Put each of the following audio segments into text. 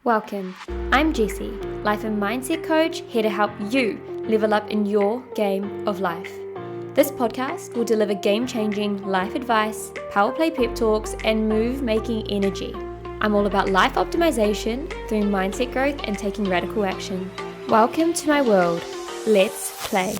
Welcome. I'm Jessie, life and mindset coach, here to help you level up in your game of life. This podcast will deliver game-changing life advice, power play pep talks, and move-making energy. I'm all about life optimization through mindset growth and taking radical action. Welcome to my world. Let's play.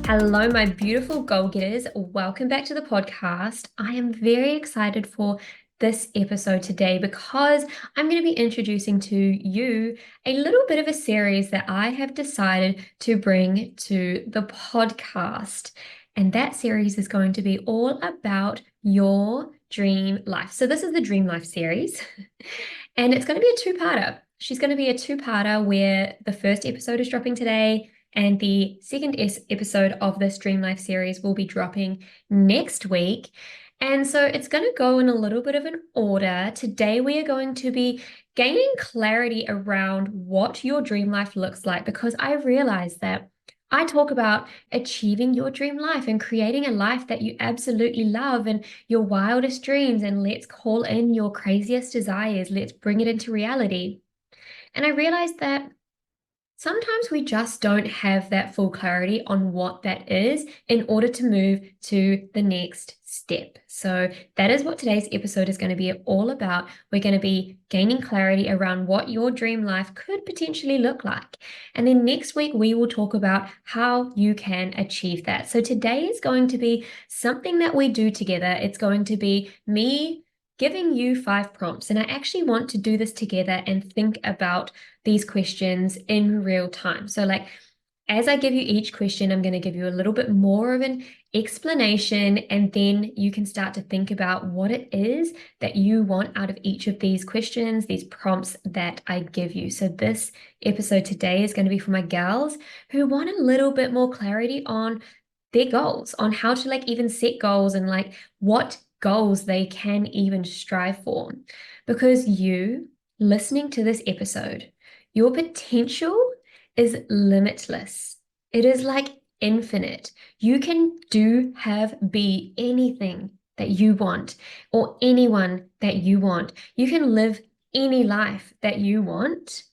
Hello, my beautiful goal-getters. Welcome back to the podcast. I am very excited for this episode today because I'm going to be introducing to you a little bit of a series that I have decided to bring to the podcast. And that series is going to be all about your dream life. So this is the Dream Life series, and it's going to be a two-parter. She's going to be a two-parter where the first episode is dropping today, and the second episode of this Dream Life series will be dropping next week. And so it's going to go in a little bit of an order. Today, we are going to be gaining clarity around what your dream life looks like, because I realize that I talk about achieving your dream life and creating a life that you absolutely love and your wildest dreams, and let's call in your craziest desires. Let's bring it into reality. And I realized that sometimes we just don't have that full clarity on what that is in order to move to the next step. So that is what today's episode is going to be all about. We're going to be gaining clarity around what your dream life could potentially look like. And then next week, we will talk about how you can achieve that. So today is going to be something that we do together. It's going to be me giving you 5 prompts. And I actually want to do this together and think about these questions in real time. So as I give you each question, I'm going to give you a little bit more of an explanation, and then you can start to think about what it is that you want out of each of these questions, these prompts that I give you. So this episode today is going to be for my gals who want a little bit more clarity on their goals, on how to even set goals and what goals they can even strive for. Because you listening to this episode, your potential is limitless. It is infinite. You can do, have, be anything that you want or anyone that you want. You can live any life that you want.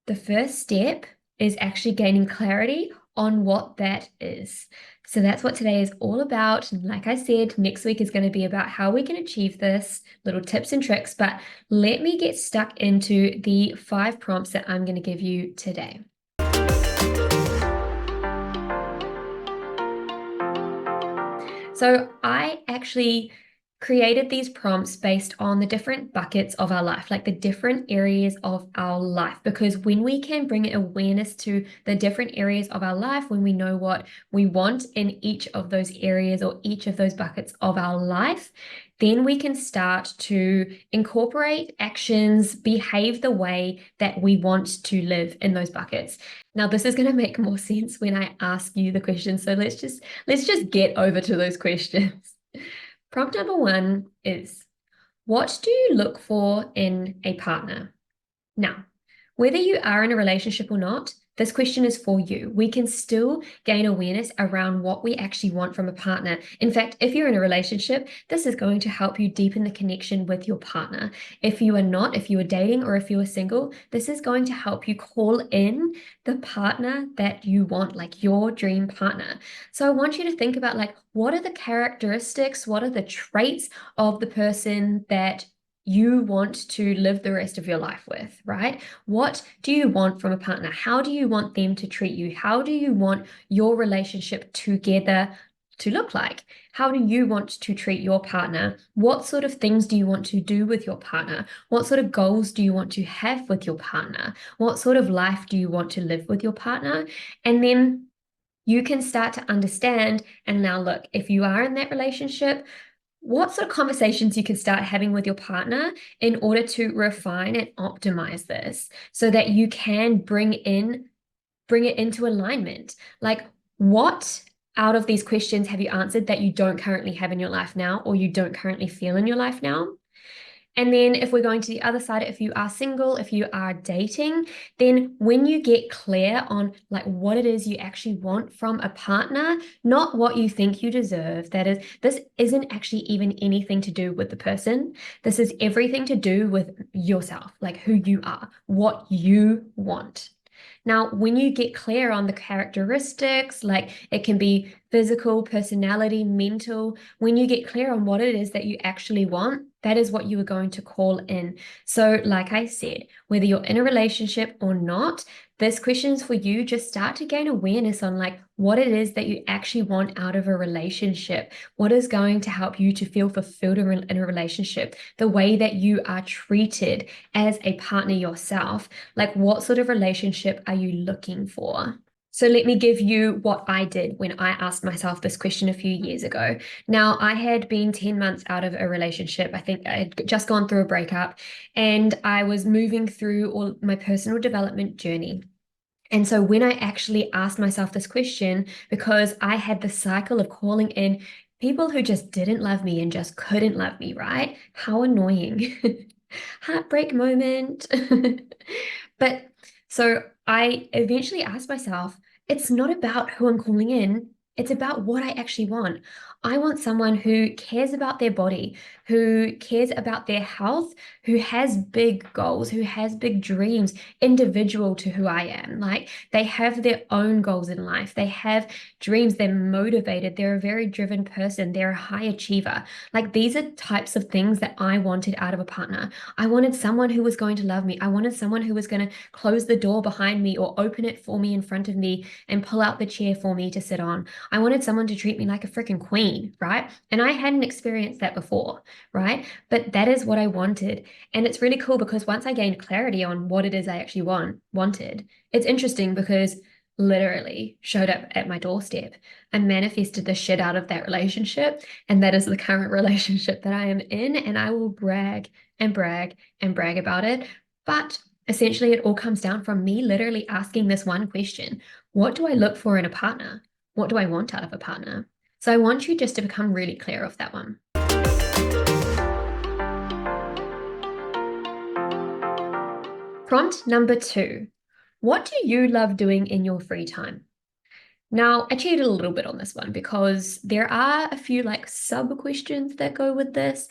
The first step is actually gaining clarity on what that is. So that's what today is all about. And like I said, next week is going to be about how we can achieve this, little tips and tricks. But let me get stuck into the 5 prompts that I'm going to give you today. So I actually created these prompts based on the different buckets of our life, the different areas of our life, because when we can bring awareness to the different areas of our life, when we know what we want in each of those areas or each of those buckets of our life, then we can start to incorporate actions, behave the way that we want to live in those buckets. Now, this is going to make more sense when I ask you the questions. So let's just get over to those questions. Prompt number 1 is, what do you look for in a partner? Now, whether you are in a relationship or not, this question is for you. We can still gain awareness around what we actually want from a partner. In fact, if you're in a relationship, this is going to help you deepen the connection with your partner. If you are not, if you are dating or if you are single, this is going to help you call in the partner that you want, your dream partner. So I want you to think about what are the characteristics, what are the traits of the person that you want to live the rest of your life with, right? What do you want from a partner? How do you want them to treat you? How do you want your relationship together to look like? How do you want to treat your partner? What sort of things do you want to do with your partner? What sort of goals do you want to have with your partner? What sort of life do you want to live with your partner? And then you can start to understand, and now look, if you are in that relationship, what sort of conversations you can start having with your partner in order to refine and optimize this so that you can bring it into alignment. What out of these questions have you answered that you don't currently have in your life now, or you don't currently feel in your life now? And then if we're going to the other side, if you are single, if you are dating, then when you get clear on like what it is you actually want from a partner, not what you think you deserve, this isn't actually even anything to do with the person. This is everything to do with yourself, like who you are, what you want. Now, when you get clear on the characteristics, like it can be physical, personality, mental, when you get clear on what it is that you actually want, that is what you are going to call in. So, like I said, whether you're in a relationship or not, this question is for you. Just start to gain awareness on like what it is that you actually want out of a relationship. What is going to help you to feel fulfilled in a relationship? The way that you are treated as a partner yourself. Like, what sort of relationship are you looking for? So let me give you what I did when I asked myself this question a few years ago. Now, I had been 10 months out of a relationship. I think I had just gone through a breakup and I was moving through all my personal development journey. And so when I actually asked myself this question, because I had the cycle of calling in people who just didn't love me and just couldn't love me, right? How annoying. Heartbreak moment. But so I eventually asked myself, it's not about who I'm calling in. It's about what I actually want. I want someone who cares about their body, who cares about their health, who has big goals, who has big dreams, individual to who I am. Like they have their own goals in life. They have dreams. They're motivated. They're a very driven person. They're a high achiever. Like these are types of things that I wanted out of a partner. I wanted someone who was going to love me. I wanted someone who was going to close the door behind me or open it for me in front of me and pull out the chair for me to sit on. I wanted someone to treat me like a freaking queen, right? And I hadn't experienced that before, right? But that is what I wanted. And it's really cool because once I gained clarity on what it is I actually wanted, it's interesting because literally showed up at my doorstep. I manifested the shit out of that relationship. And that is the current relationship that I am in. And I will brag and brag and brag about it. But essentially, it all comes down from me literally asking this one question: what do I look for in a partner? What do I want out of a partner? So I want you just to become really clear of that one. Prompt number 2. What do you love doing in your free time? Now, I cheated a little bit on this one because there are a few like sub questions that go with this.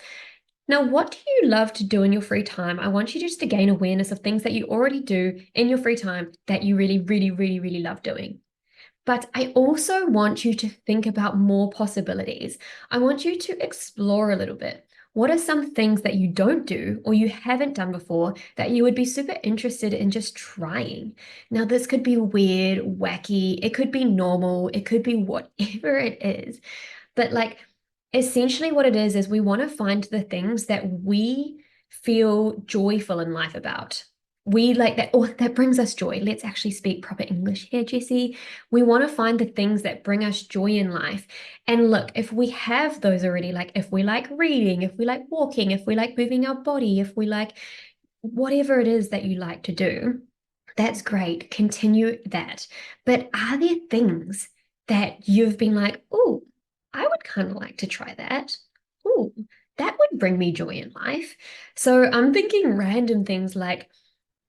Now, what do you love to do in your free time? I want you just to gain awareness of things that you already do in your free time that you really, really, really, really love doing. But I also want you to think about more possibilities. I want you to explore a little bit. What are some things that you don't do or you haven't done before that you would be super interested in just trying? Now, this could be weird, wacky, it could be normal, it could be whatever it is. But like essentially what it is we want to find the things that we feel joyful in life about. We like that, oh, that brings us joy. Let's actually speak proper English here, Jessie. We want to find the things that bring us joy in life. And look, if we have those already, like if we like reading, if we like walking, if we like moving our body, if we like whatever it is that you like to do, that's great. Continue that. But are there things that you've been like, oh, I would kind of like to try that? Oh, that would bring me joy in life. So I'm thinking random things like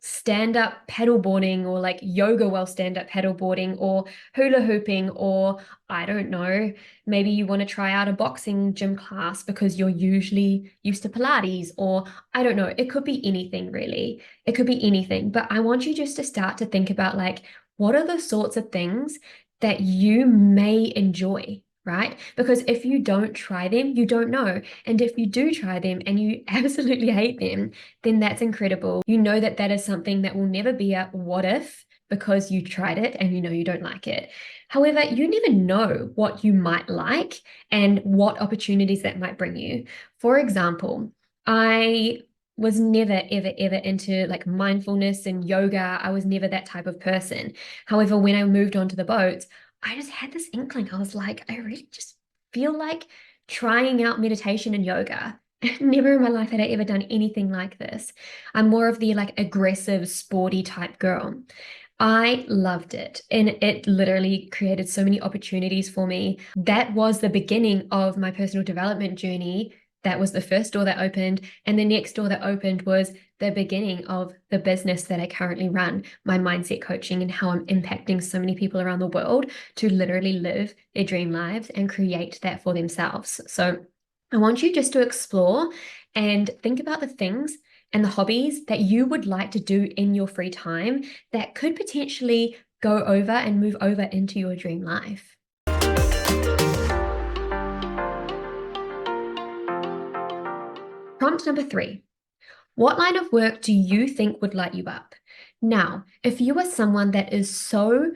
stand-up paddleboarding or like yoga while stand-up paddleboarding or hula hooping or I don't know, maybe you want to try out a boxing gym class because you're usually used to Pilates or I don't know, it could be anything really. It could be anything, but I want you just to start to think about like what are the sorts of things that you may enjoy, right? Because if you don't try them, you don't know. And if you do try them and you absolutely hate them, then that's incredible. You know that that is something that will never be a what if because you tried it and you know you don't like it. However, you never know what you might like and what opportunities that might bring you. For example, I was never, ever, ever into like mindfulness and yoga. I was never that type of person. However, when I moved on to the boats, I just had this inkling. I was like, I really just feel like trying out meditation and yoga. Never in my life had I ever done anything like this. I'm more of the like aggressive, sporty type girl. I loved it. And it literally created so many opportunities for me. That was the beginning of my personal development journey that was the first door that opened. And the next door that opened was the beginning of the business that I currently run, my mindset coaching, and how I'm impacting so many people around the world to literally live their dream lives and create that for themselves. So I want you just to explore and think about the things and the hobbies that you would like to do in your free time that could potentially go over and move over into your dream life. Prompt number 3. What line of work do you think would light you up? Now, if you are someone that is so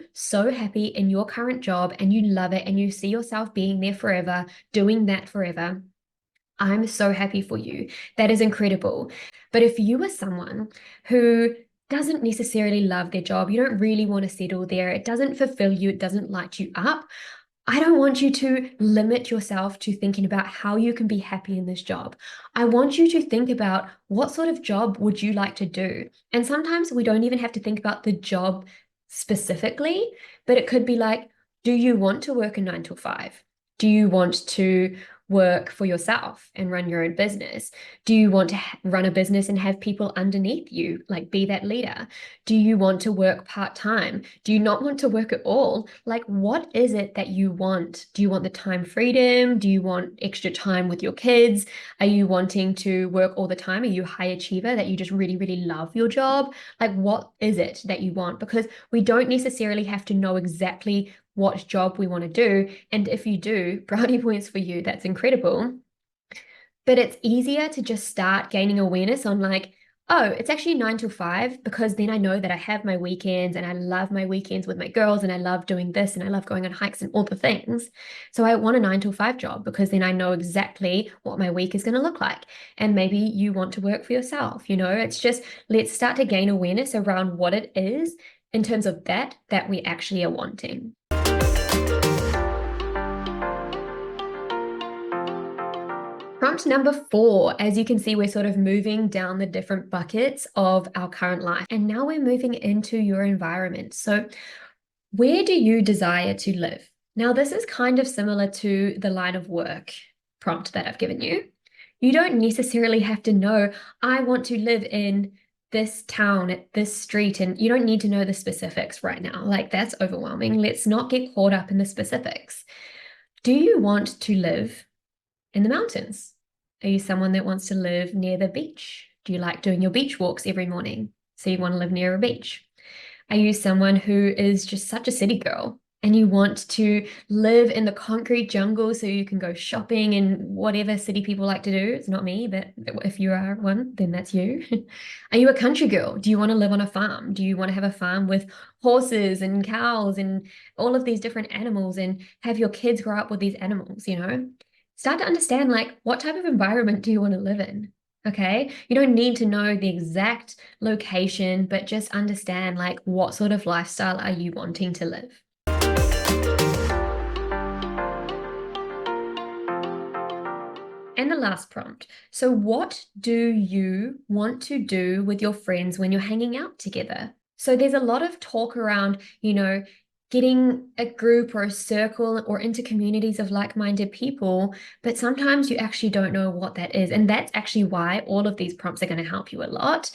happy in your current job and you love it and you see yourself being there forever, doing that forever, I'm so happy for you. That is incredible. But if you are someone who doesn't necessarily love their job, you don't really want to settle there, it doesn't fulfill you, it doesn't light you up, I don't want you to limit yourself to thinking about how you can be happy in this job. I want you to think about what sort of job would you like to do? And sometimes we don't even have to think about the job specifically, but it could be like, do you want to work a 9 to 5? Do you want to work for yourself and run your own business? Do you want to run a business and have people underneath you, like be that leader? Do you want to work part-time? Do you not want to work at all? Like, what is it that you want? Do you want the time freedom? Do you want extra time with your kids? Are you wanting to work all the time? Are you a high achiever that you just really, really love your job? Like, what is it that you want? Because we don't necessarily have to know exactly what job we want to do. And if you do, brownie points for you, that's incredible. But it's easier to just start gaining awareness on like, oh, it's actually 9 to 5, because then I know that I have my weekends and I love my weekends with my girls and I love doing this and I love going on hikes and all the things. So I want a 9 to 5 job because then I know exactly what my week is going to look like. And maybe you want to work for yourself, it's just, let's start to gain awareness around what it is in terms of that we actually are wanting. Prompt number 4, as you can see, we're sort of moving down the different buckets of our current life. And now we're moving into your environment. So where do you desire to live? Now, this is kind of similar to the line of work prompt that I've given you. You don't necessarily have to know, I want to live in this town at this street, and you don't need to know the specifics right now. Like, that's overwhelming. Let's not get caught up in the specifics. Do you want to live in the mountains? Are you someone that wants to live near the beach? Do you like doing your beach walks every morning? So you want to live near a beach? Are you someone who is just such a city girl and you want to live in the concrete jungle so you can go shopping in whatever city people like to do? It's not me, but if you are one, then that's you. Are you a country girl? Do you want to live on a farm? Do you want to have a farm with horses and cows and all of these different animals and have your kids grow up with these animals, Start to understand, like, what type of environment do you want to live in? Okay, you don't need to know the exact location, but just understand, like, what sort of lifestyle are you wanting to live? And the last prompt. So what do you want to do with your friends when you're hanging out together? So there's a lot of talk around, getting a group or a circle or into communities of like-minded people, but sometimes you actually don't know what that is. And that's actually why all of these prompts are going to help you a lot.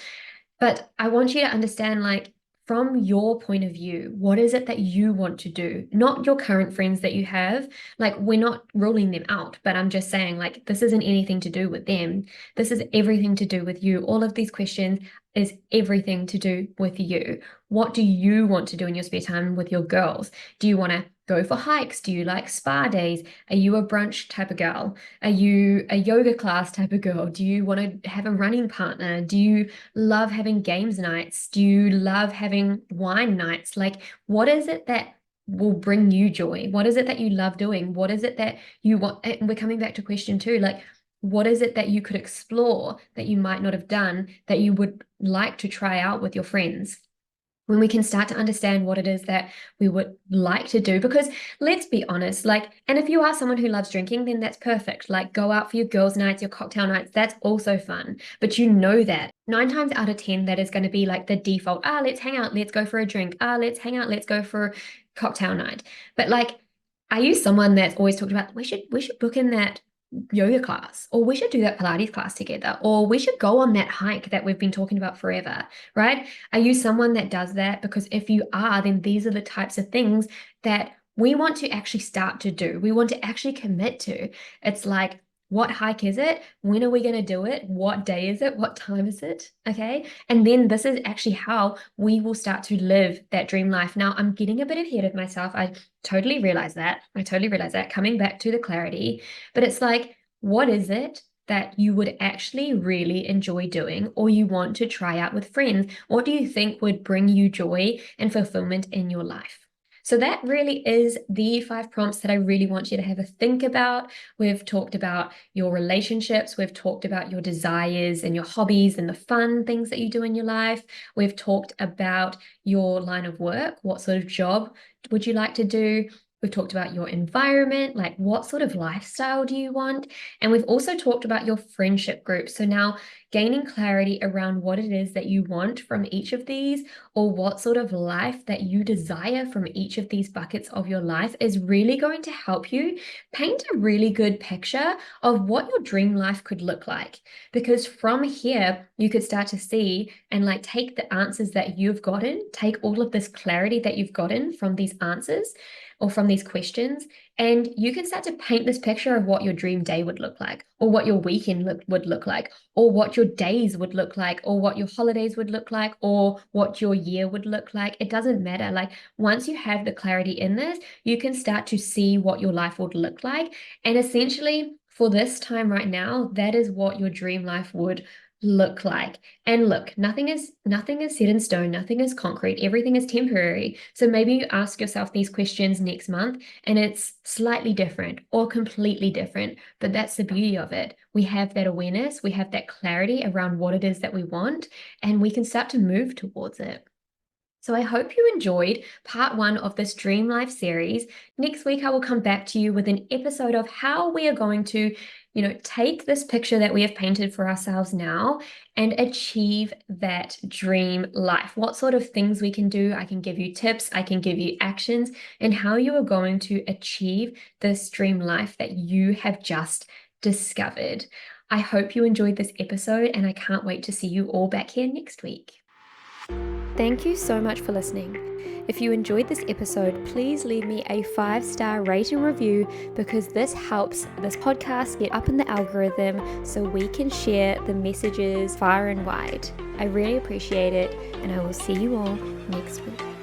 But I want you to understand, like, from your point of view, what is it that you want to do? Not your current friends that you have. Like, we're not ruling them out, but I'm just saying, like, this isn't anything to do with them. This is everything to do with you. All of these questions is everything to do with you. What do you want to do in your spare time with your girls? Do you want to go for hikes? Do you like spa days? Are you a brunch type of girl? Are you a yoga class type of girl? Do you want to have a running partner? Do you love having games nights? Do you love having wine nights? Like, what is it that will bring you joy? What is it that you love doing? What is it that you want? And we're coming back to question 2, like, what is it that you could explore that you might not have done that you would like to try out with your friends? When we can start to understand what it is that we would like to do, because let's be honest, like, and if you are someone who loves drinking, then that's perfect. Like, go out for your girls' nights, your cocktail nights, that's also fun. But you know that 9 times out of 10, that is going to be like the default. Let's hang out, let's go for a drink. Let's hang out, let's go for a cocktail night. But like, are you someone that's always talked about, we should book in that yoga class, or we should do that Pilates class together, or we should go on that hike that we've been talking about forever, right? Are you someone that does that? Because if you are, then these are the types of things that we want to actually start to do. We want to actually commit to. It's like, what hike is it? When are we going to do it? What day is it? What time is it? Okay. And then this is actually how we will start to live that dream life. Now, I'm getting a bit ahead of myself. I totally realize that. Coming back to the clarity, but it's like, what is it that you would actually really enjoy doing or you want to try out with friends? What do you think would bring you joy and fulfillment in your life? So that really is the 5 prompts that I really want you to have a think about. We've talked about your relationships. We've talked about your desires and your hobbies and the fun things that you do in your life. We've talked about your line of work. What sort of job would you like to do? We've talked about your environment, like what sort of lifestyle do you want? And we've also talked about your friendship group. So now gaining clarity around what it is that you want from each of these, or what sort of life that you desire from each of these buckets of your life, is really going to help you paint a really good picture of what your dream life could look like. Because from here, you could start to see and like take the answers that you've gotten, take all of this clarity that you've gotten from these answers or from these questions, and you can start to paint this picture of what your dream day would look like, or what your weekend would look like, or what your days would look like, or what your holidays would look like, or what your year would look like. It doesn't matter. Like once you have the clarity in this, you can start to see what your life would look like. And essentially, for this time right now, that is what your dream life would look like. And look, nothing is set in stone, nothing is concrete, everything is temporary. So maybe you ask yourself these questions next month and it's slightly different or completely different, but that's the beauty of it. We have that awareness, we have that clarity around what it is that we want, and we can start to move towards it. So I hope you enjoyed part 1 of this Dream Life series. Next week, I will come back to you with an episode of how we are going to, take this picture that we have painted for ourselves now and achieve that dream life. What sort of things we can do. I can give you tips, I can give you actions, and how you are going to achieve this dream life that you have just discovered. I hope you enjoyed this episode, and I can't wait to see you all back here next week. Thank you so much for listening. If you enjoyed this episode, please leave me a 5-star rate and review, because this helps this podcast get up in the algorithm so we can share the messages far and wide. I really appreciate it, and I will see you all next week.